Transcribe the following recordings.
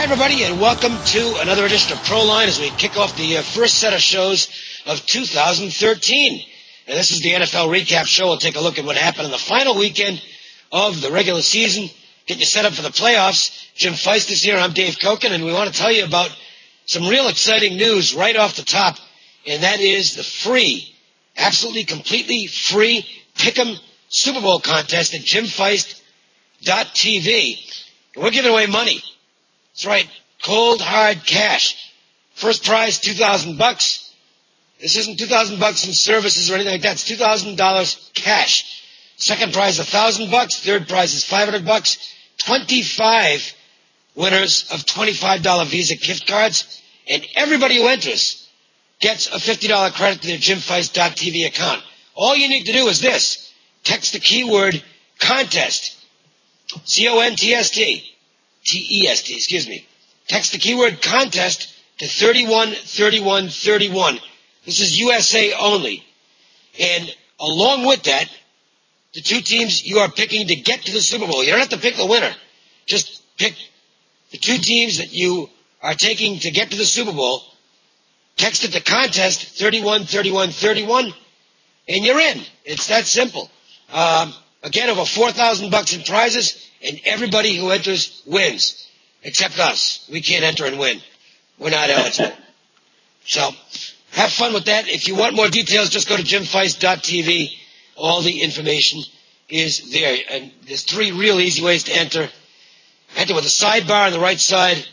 everybody, and welcome to another edition of Proline as we kick off the first set of shows of 2013. And this is the NFL recap show. We'll take a look at what happened in the final weekend of the regular season, get you set up for the playoffs. Jim Feist is here. I'm Dave Cokin, and we want to tell you about some real exciting news right off the top, and that is the free, absolutely completely free Pick'em Super Bowl contest at JimFeist.tv. And we're giving away money. That's right, cold, hard cash. First prize, $2,000. This isn't $2,000 in services or anything like that. It's $2,000 cash. Second prize, $1,000. Third prize is $500. 25 winners of $25 Visa gift cards. And everybody who enters gets a $50 credit to their JimFeist.tv account. All you need to do is this. Text the keyword contest. C-O-N-T-S-T. T-E-S-T, excuse me. Text the keyword contest to 313131. This is USA only. And along with that, the two teams you are picking to get to the Super Bowl. You don't have to pick the winner. Just pick the two teams that you are taking to get to the Super Bowl. Text it to contest 313131, and you're in. It's that simple. Again, over $4,000 in prizes, and everybody who enters wins, except us. We can't enter and win. We're not eligible. So have fun with that. If you want more details, just go to JimFeist.tv. All the information is there. And there's three real easy ways to enter. Enter with a sidebar on the right side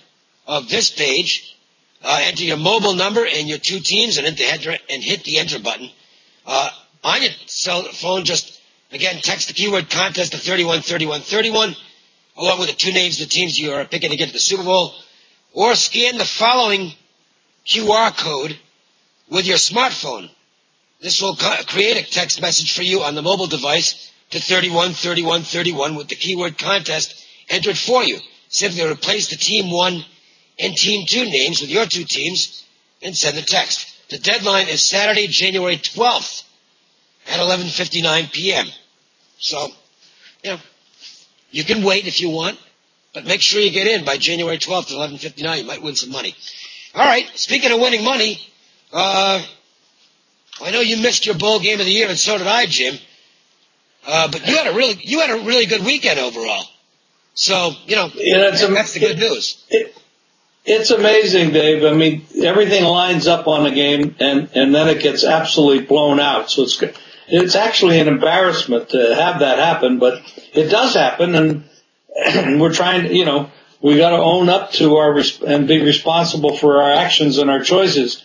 of this page. Enter your mobile number and your two teams and hit the enter button. On your cell phone, just again, text the keyword contest to 313131, along with the two names of the teams you are picking to get to the Super Bowl, or scan the following QR code with your smartphone. This will create a text message for you on the mobile device to 313131 with the keyword contest entered for you. Simply replace the Team 1 and Team 2 names with your two teams and send the text. The deadline is Saturday, January 12th at 11:59 p.m. So, you can wait if you want, but make sure you get in by January 12th at 11:59. You might win some money. All right, speaking of winning money, I know you missed your bowl game of the year, and so did I, Jim. But you had a really good weekend overall. So, that's the good news. It's amazing, Dave. I mean, everything lines up on a game, and then it gets absolutely blown out. So it's actually an embarrassment to have that happen, but it does happen, and we're trying to, we got to own up to and be responsible for our actions and our choices.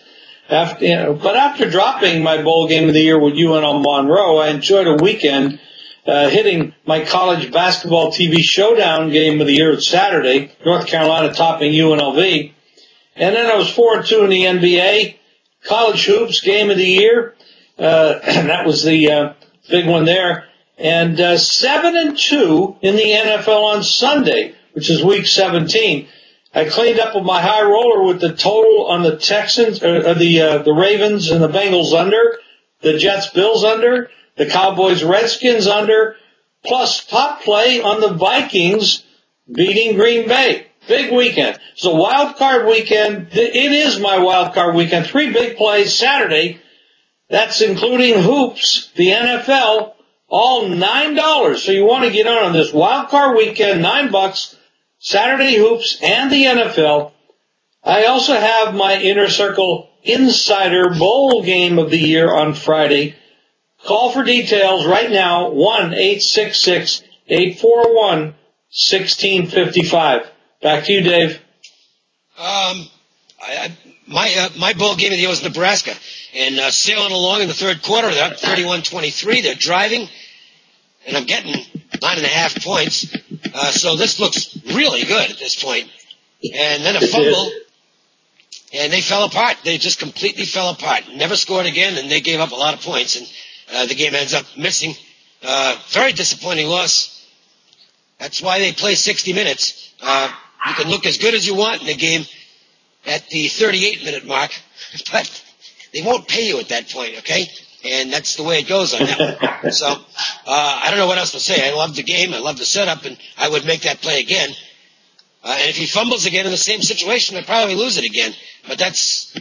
But after dropping my bowl game of the year with UNL Monroe, I enjoyed a weekend hitting my college basketball TV showdown game of the year Saturday, North Carolina topping UNLV. And then I was 4-2 in the NBA, college hoops game of the year. And that was the big one there. And 7-2 in the NFL on Sunday, which is week 17. I cleaned up with my high roller with the total on the Texans, the Ravens and the Bengals under, the Jets Bills under, the Cowboys Redskins under, plus top play on the Vikings beating Green Bay. Big weekend. It's a wild card weekend. It is my wild card weekend. 3 big plays Saturday. That's including hoops, the NFL, all $9. So you want to get on this wild card weekend, $9, Saturday hoops and the NFL. I also have my Inner Circle Insider Bowl game of the year on Friday. Call for details right now, 1-866-841-1655. Back to you, Dave. My bowl game of the year was Nebraska, and sailing along in the third quarter, they're up 31-23. They're driving, and I'm getting 9.5 points. So this looks really good at this point. And then a fumble, and they fell apart. They just completely fell apart. Never scored again, and they gave up a lot of points, and the game ends up missing. Very disappointing loss. That's why they play 60 minutes. You can look as good as you want in the game at the 38-minute mark, but they won't pay you at that point, okay? And that's the way it goes on that one. So I don't know what else to say. I love the game. I love the setup, and I would make that play again. And if he fumbles again in the same situation, they'll probably lose it again. But that's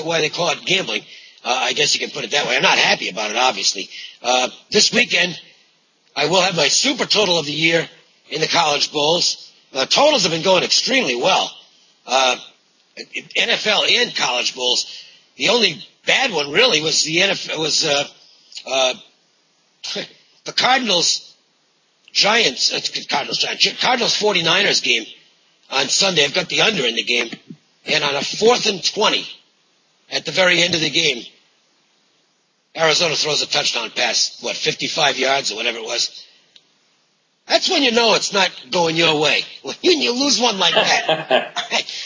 why they call it gambling. I guess you can put it that way. I'm not happy about it, obviously. This weekend, I will have my super total of the year in the college bowls. Totals have been going extremely well. NFL and college bowls. The only bad one really was the NFL the Cardinals 49ers game on Sunday. I've got the under in the game, and on a 4th and 20 at the very end of the game, Arizona throws a touchdown pass, 55 yards or whatever it was. That's when you know it's not going your way. When you lose one like that.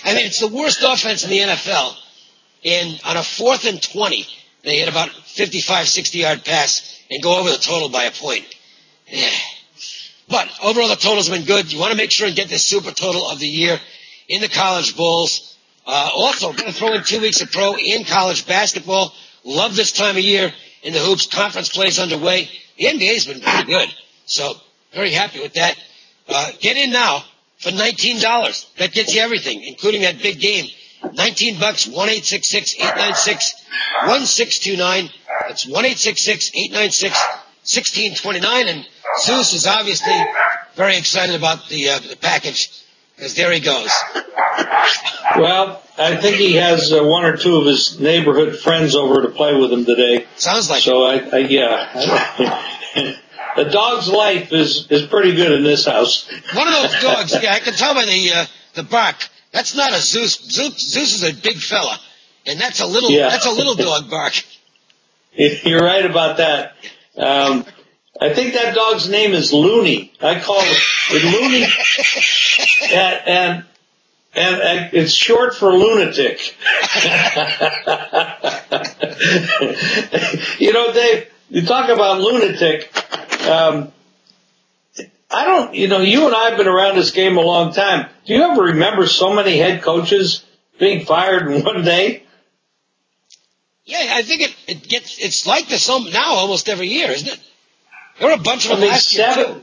I mean, it's the worst offense in the NFL. And on a 4th and 20, they hit about 55, 60-yard pass and go over the total by a point. Yeah. But overall, the totals have been good. You want to make sure and get this super total of the year in the college bowls. Also, going to throw in 2 weeks of pro and college basketball. Love this time of year in the hoops. Conference plays underway. The NBA's been pretty good. So, very happy with that. Get in now for $19. That gets you everything, including that big game. $19, 1-866-896-1629. That's 1-866-896-1629. And Zeus is obviously very excited about the package, because there he goes. Well, I think he has one or two of his neighborhood friends over to play with him today. Sounds like so. Yeah. The dog's life is pretty good in this house. One of those dogs, yeah, I can tell by the bark. That's not a Zeus. Zeus is a big fella, and that's a little dog bark. You're right about that. I think that dog's name is Looney. I call it Looney, and it's short for lunatic. Dave, you talk about lunatic. You and I have been around this game a long time. Do you ever remember so many head coaches being fired in one day? Yeah, I think it's like this now almost every year, isn't it? There were a bunch of them last year, too.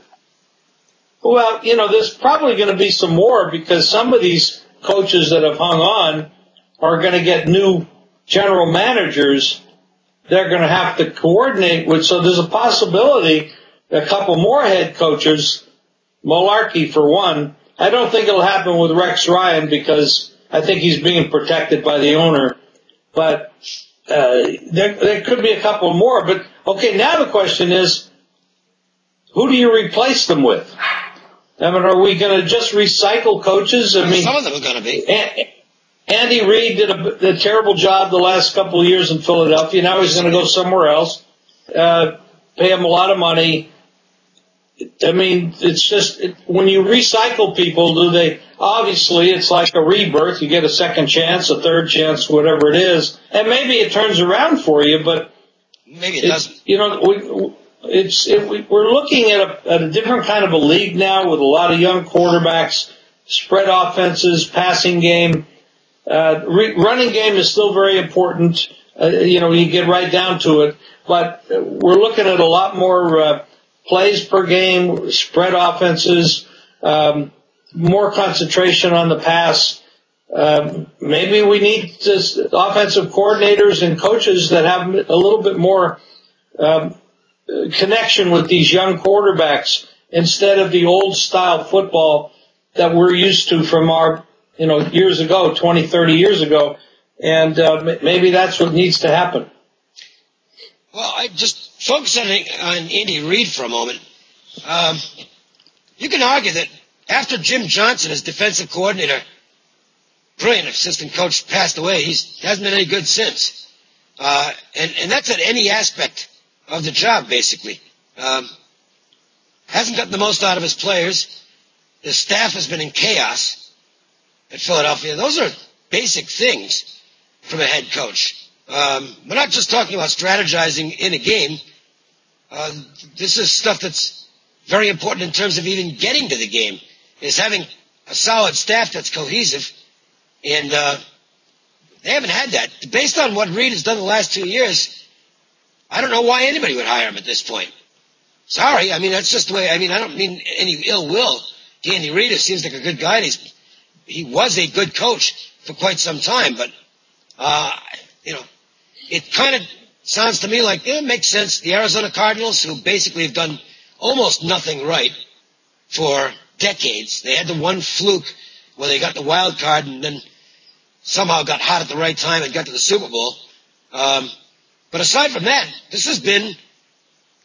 Well, there's probably going to be some more, because some of these coaches that have hung on are going to get new general managers they're going to have to coordinate with. So there's a possibility a couple more head coaches, Mularkey for one. I don't think it'll happen with Rex Ryan, because I think he's being protected by the owner. But there could be a couple more. But, okay, now the question is, who do you replace them with? I mean, are we going to just recycle coaches? I mean, some of them are going to be. Andy Reid did a terrible job the last couple of years in Philadelphia. Now he's going to go somewhere else. Pay him a lot of money. I mean, it's just, when you recycle people, obviously it's like a rebirth. You get a second chance, a third chance, whatever it is. And maybe it turns around for you, but maybe it doesn't. We're looking at a different kind of a league now, with a lot of young quarterbacks, spread offenses, passing game. Running game is still very important. You get right down to it, but we're looking at a lot more plays per game, spread offenses, more concentration on the pass. Maybe we need just offensive coordinators and coaches that have a little bit more connection with these young quarterbacks, instead of the old style football that we're used to from our, years ago, 20, 30 years ago. And maybe that's what needs to happen. Well, I just focus on Andy Reid for a moment. You can argue that after Jim Johnson, as defensive coordinator, brilliant assistant coach, passed away, he hasn't been any good since. And that's at any aspect of the job, basically. Hasn't gotten the most out of his players. The staff has been in chaos at Philadelphia. Those are basic things from a head coach. We're not just talking about strategizing in a game. This is stuff that's very important in terms of even getting to the game, is having a solid staff that's cohesive. And they haven't had that. Based on what Reid has done the last 2 years, I don't know why anybody would hire him at this point. Sorry, I mean, that's just the way. I mean, I don't mean any ill will to Andy Reid. He seems like a good guy, and he's he was a good coach for quite some time, but it kind of sounds to me like it makes sense. The Arizona Cardinals, who basically have done almost nothing right for decades, they had the one fluke where they got the wild card and then somehow got hot at the right time and got to the Super Bowl. But aside from that, this has been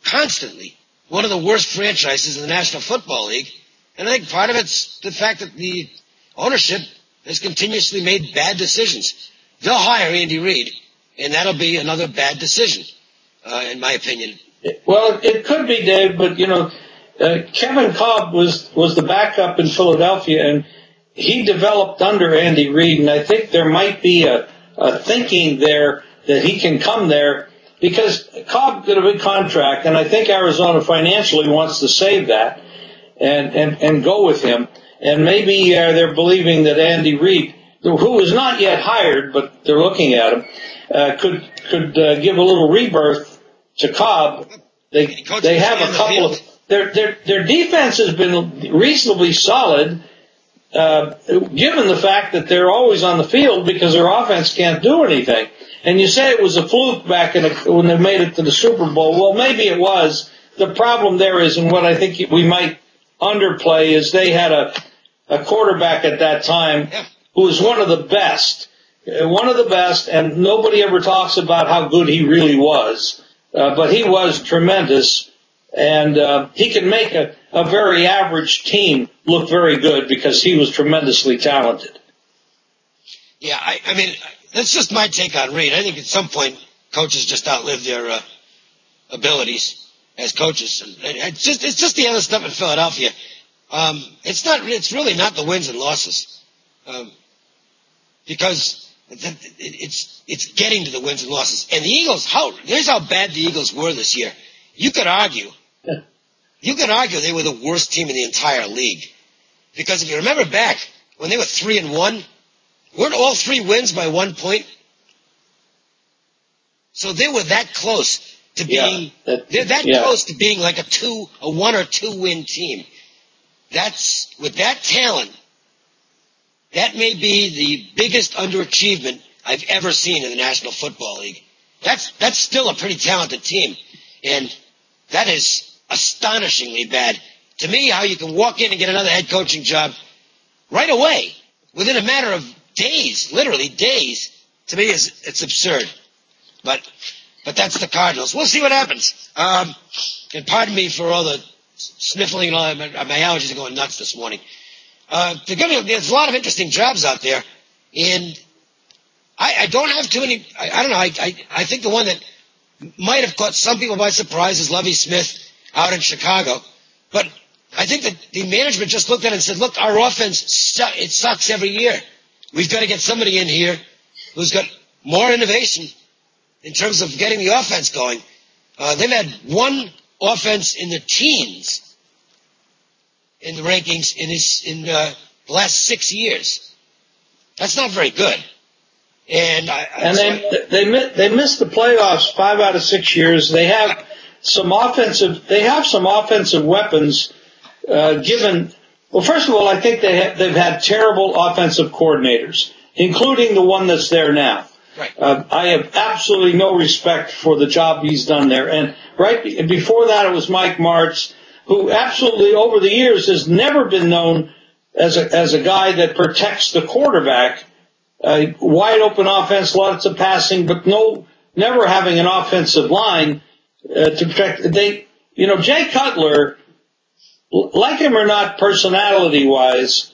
constantly one of the worst franchises in the National Football League. And I think part of it's the fact that the ownership has continuously made bad decisions. They'll hire Andy Reid, and that'll be another bad decision, in my opinion. Well, it could be, Dave, but, Kevin Kolb was the backup in Philadelphia, and he developed under Andy Reid, and I think there might be a thinking there that he can come there because Kolb did a big contract, and I think Arizona financially wants to save that and go with him. And maybe they're believing that Andy Reid, who is not yet hired, but they're looking at him, could give a little rebirth to Kolb. They have a couple of their defense has been reasonably solid, given the fact that they're always on the field because their offense can't do anything. And you say it was a fluke back when they made it to the Super Bowl. Well, maybe it was. The problem there is, and what I think we might underplay, is they had a quarterback at that time who was one of the best, and nobody ever talks about how good he really was. But he was tremendous, and he can make a very average team look very good because he was tremendously talented. Yeah, I mean, that's just my take on Reid. I think at some point coaches just outlive their abilities as coaches. And it's just the other stuff in Philadelphia. It's really not the wins and losses, because it's getting to the wins and losses. And the Eagles, here's how bad the Eagles were this year. You could argue they were the worst team in the entire league, because if you remember back when they were 3-1, weren't all 3 wins by 1 point? So they were that close to being close to being like a 1 or 2 win team. That's, with that talent, that may be the biggest underachievement I've ever seen in the National Football League. That's still a pretty talented team, and that is astonishingly bad. To me, how you can walk in and get another head coaching job right away within a matter of days, literally days, to me it's absurd. But that's the Cardinals. We'll see what happens. And pardon me for all the sniffling and all that. My allergies are going nuts this morning. There's a lot of interesting jobs out there, and I don't have too many. I don't know. I think the one that might have caught some people by surprise is Lovie Smith out in Chicago. But I think that the management just looked at it and said, look, our offense, it sucks every year. We've got to get somebody in here who's got more innovation in terms of getting the offense going. They've had one offense in the teens in the rankings in the last 6 years. That's not very good. And they missed the playoffs 5 out of 6 years. They have some offensive weapons. Well, first of all, I think they've had terrible offensive coordinators, including the one that's there now. Right. I have absolutely no respect for the job he's done there. And right before that, it was Mike Martz, who absolutely over the years has never been known as a guy that protects the quarterback. Wide open offense, lots of passing, but never having an offensive line to protect. Jay Cutler, like him or not, personality-wise,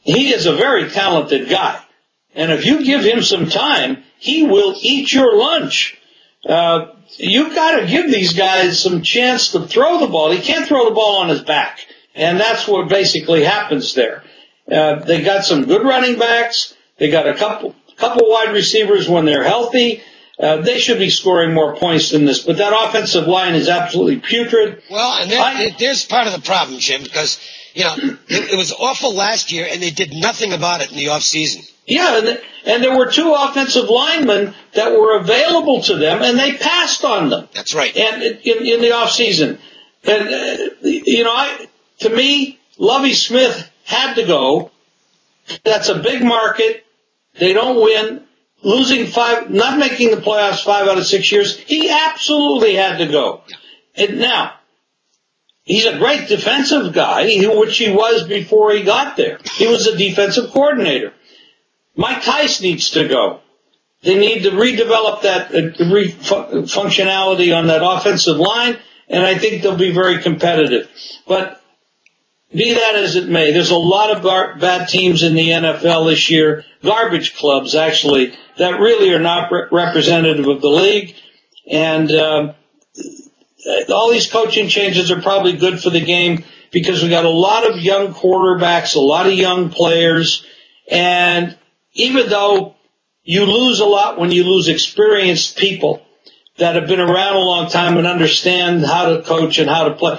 he is a very talented guy. And if you give him some time, he will eat your lunch. You've got to give these guys some chance to throw the ball. He can't throw the ball on his back. And that's what basically happens there. They got some good running backs. They got a couple wide receivers when they're healthy. They should be scoring more points than this. But that offensive line is absolutely putrid. Well, and there's part of the problem, Jim, because, it was awful last year, and they did nothing about it in the offseason. Yeah, and there were 2 offensive linemen that were available to them, and they passed on them. That's right. And in the offseason. And, to me, Lovie Smith had to go. That's a big market. They don't win. Losing not making the playoffs 5 out of 6 years, he absolutely had to go. And now, he's a great defensive guy, which he was before he got there. He was a defensive coordinator. Mike Tice needs to go. They need to redevelop that functionality on that offensive line, and I think they'll be very competitive. But be that as it may, there's a lot of bad teams in the NFL this year, garbage clubs, actually, that really are not representative of the league. And all these coaching changes are probably good for the game because we got a lot of young quarterbacks, a lot of young players, and even though you lose a lot when you lose experienced people that have been around a long time and understand how to coach and how to play,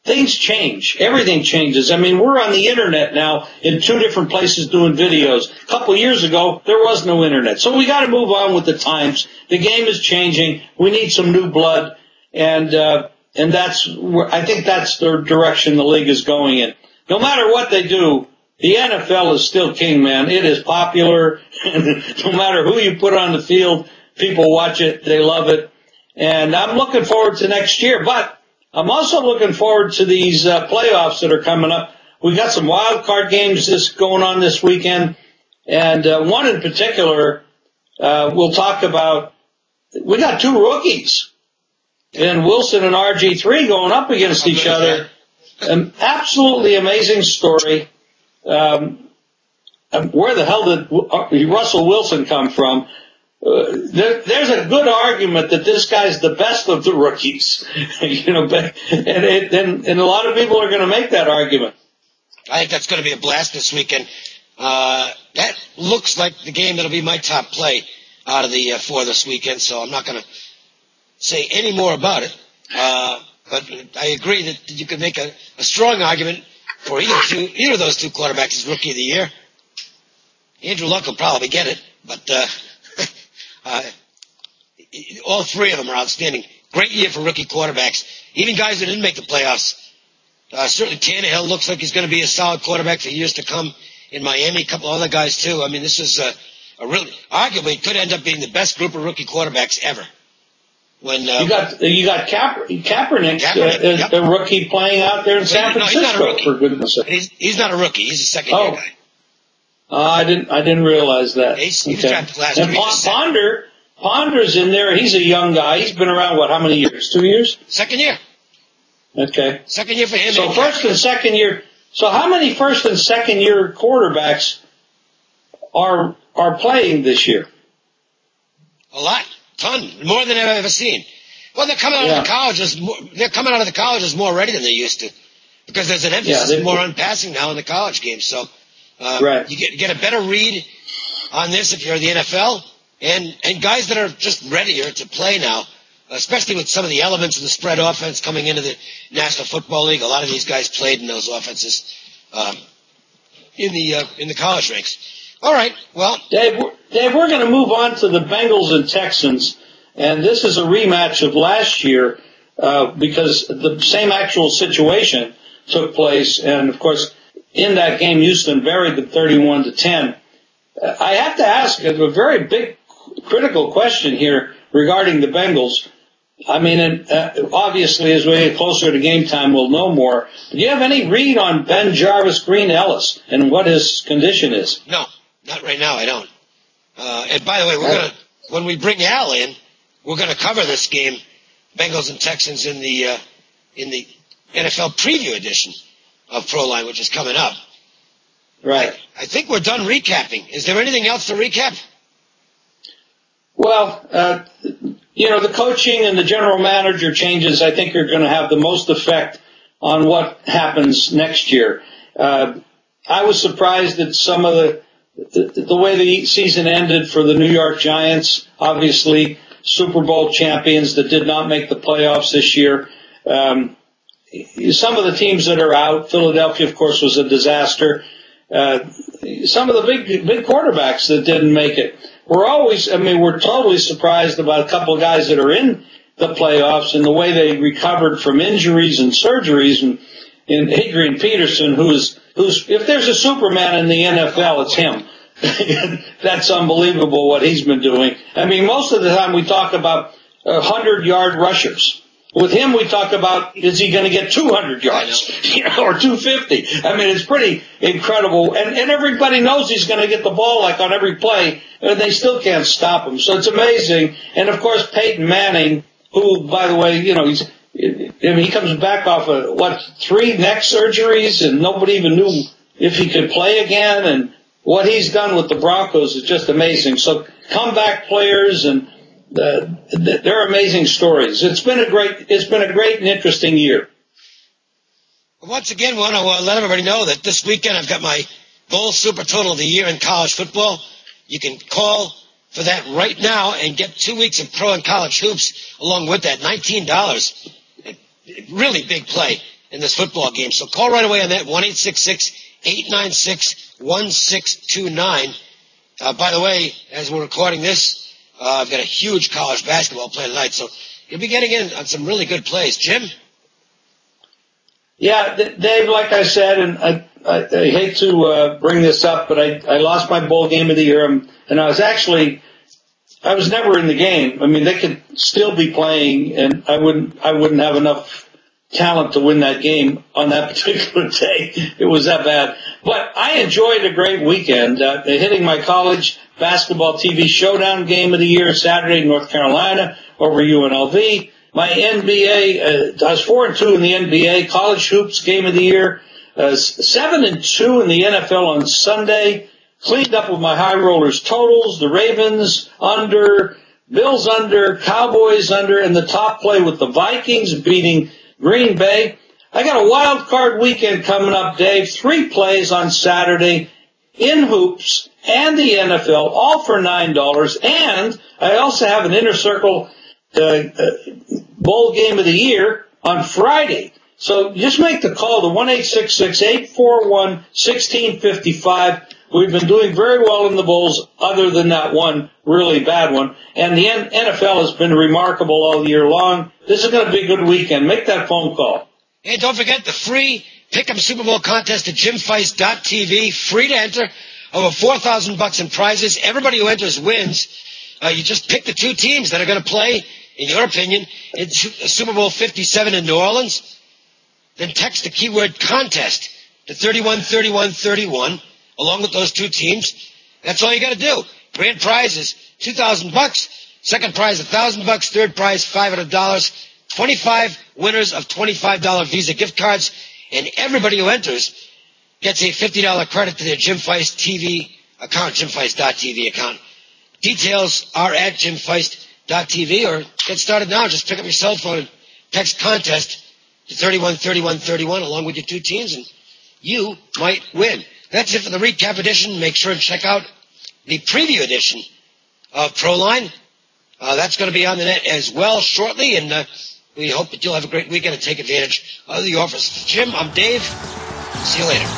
things change. Everything changes. I mean, we're on the internet now in 2 different places doing videos. A couple of years ago, there was no internet. So we got to move on with the times. The game is changing. We need some new blood. And that's where, I think that's the direction the league is going in. No matter what they do, the NFL is still king, man. It is popular. No matter who you put on the field, people watch it. They love it. And I'm looking forward to next year. But I'm also looking forward to these playoffs that are coming up. We got some wild card games going on this weekend. And one in particular we'll talk about. We got 2 rookies. And Wilson and RG3 going up against each other. An absolutely amazing story. Where the hell did Russell Wilson come from? There's a good argument that this guy's the best of the rookies. And a lot of people are going to make that argument. I think that's going to be a blast this weekend. That looks like the game that'll be my top play out of the 4 this weekend, so I'm not going to say any more about it. But I agree that you could make a strong argument for either of those 2 quarterbacks as Rookie of the Year. Andrew Luck will probably get it, but all 3 of them are outstanding. Great year for rookie quarterbacks. Even guys that didn't make the playoffs. Certainly Tannehill looks like he's going to be a solid quarterback for years to come in Miami. A couple other guys, too. I mean, this is a really, arguably, could end up being the best group of rookie quarterbacks ever. When you got Kaepernick, a rookie playing out there in San Francisco. He's not a rookie. For goodness' sake. He's not a rookie. He's a second-year guy. I didn't realize that. He was drafted last year. And Ponder's in there. He's a young guy. He's been around, how many years? 2 years? Second year. Okay. Second year for him. So first and second year. So how many first and second year quarterbacks are playing this year? A lot. Ton. More than I've ever seen. Well, they're coming out of the colleges. They're coming out of the colleges more ready than they used to, because there's an emphasis more on passing now in the college game. So you get a better read on this if you're in the NFL, and guys that are just readier to play now, especially with some of the elements of the spread offense coming into the National Football League. A lot of these guys played in those offenses in the college ranks. All right, well, Dave, we're going to move on to the Bengals and Texans, and this is a rematch of last year because the same actual situation took place, and of course, in that game, Houston buried them 31-10. I have to ask a very big, critical question here regarding the Bengals. I mean, obviously, as we get closer to game time, we'll know more. Do you have any read on Ben Jarvis Green Ellis and what his condition is? No, not right now. I don't. And by the way, when we bring Al in, we're gonna cover this game, Bengals and Texans, in the NFL preview edition of ProLine, which is coming up. Right. I think we're done recapping. Is there anything else to recap? Well, the coaching and the general manager changes, I think, are going to have the most effect on what happens next year. I was surprised at some of the way the season ended for the New York Giants, obviously Super Bowl champions that did not make the playoffs this year. Some of the teams that are out, Philadelphia, of course, was a disaster. Some of the big quarterbacks that didn't make it. We're totally surprised about a couple of guys that are in the playoffs and the way they recovered from injuries and surgeries. And Adrian Peterson, who is if there's a Superman in the NFL, it's him. That's unbelievable what he's been doing. I mean, most of the time we talk about 100-yard rushers. With him, we talk about, is he going to get 200 yards, or 250? I mean, it's pretty incredible. And everybody knows he's going to get the ball like on every play, and they still can't stop him. So it's amazing. And of course, Peyton Manning, who, by the way, he comes back off of 3 neck surgeries, and nobody even knew if he could play again. And what he's done with the Broncos is just amazing. So comeback players, and they're amazing stories. It's been a great and interesting year. Once again, I want to let everybody know that this weekend I've got my Bowl Super Total of the Year in college football. You can call for that right now and get 2 weeks of pro and college hoops along with that. $19. Really big play in this football game. So call right away on that, 1-866-896-1629. By the way, as we're recording this, I've got a huge college basketball play tonight, so you'll be getting in on some really good plays. Jim? Yeah, Dave, like I said, and I hate to bring this up, but I lost my bowl game of the year, and I was never in the game. I mean, they could still be playing, and I wouldn't have enough talent to win that game on that particular day. It was that bad. But I enjoyed a great weekend, hitting my college basketball TV showdown game of the year Saturday in North Carolina over UNLV. My NBA, I was 4-2 in the NBA, college hoops game of the year, 7-2 in the NFL on Sunday. Cleaned up with my high rollers totals, the Ravens under, Bills under, Cowboys under, and the top play with the Vikings beating Green Bay. I got a wild card weekend coming up, Dave. 3 plays on Saturday in hoops and the NFL, all for $9. And I also have an Inner Circle bowl game of the year on Friday. So just make the call to 1-866-841-1655. We've been doing very well in the bowls, other than that one really bad one. And the NFL has been remarkable all year long. This is going to be a good weekend. Make that phone call. And don't forget the free Pick'em Super Bowl contest at jimfeist.tv. Free to enter. Over $4,000 in prizes. Everybody who enters wins. You just pick the 2 teams that are going to play, in your opinion, in Super Bowl 57 in New Orleans. Then text the keyword contest to 313131 along with those 2 teams. That's all you got to do. Grand prize is $2,000. Second prize $1,000. Third prize $500. 25 winners of $25 Visa gift cards, and everybody who enters gets a $50 credit to their Jim Feist TV account, jimfeist.tv account. Details are at jimfeist.tv, or get started now. Just pick up your cell phone and text contest to 313131 along with your 2 teams, and you might win. That's it for the recap edition. Make sure to check out the preview edition of ProLine. That's going to be on the net as well shortly, and we hope that you'll have a great weekend and take advantage of the offers. Jim, I'm Dave. See you later.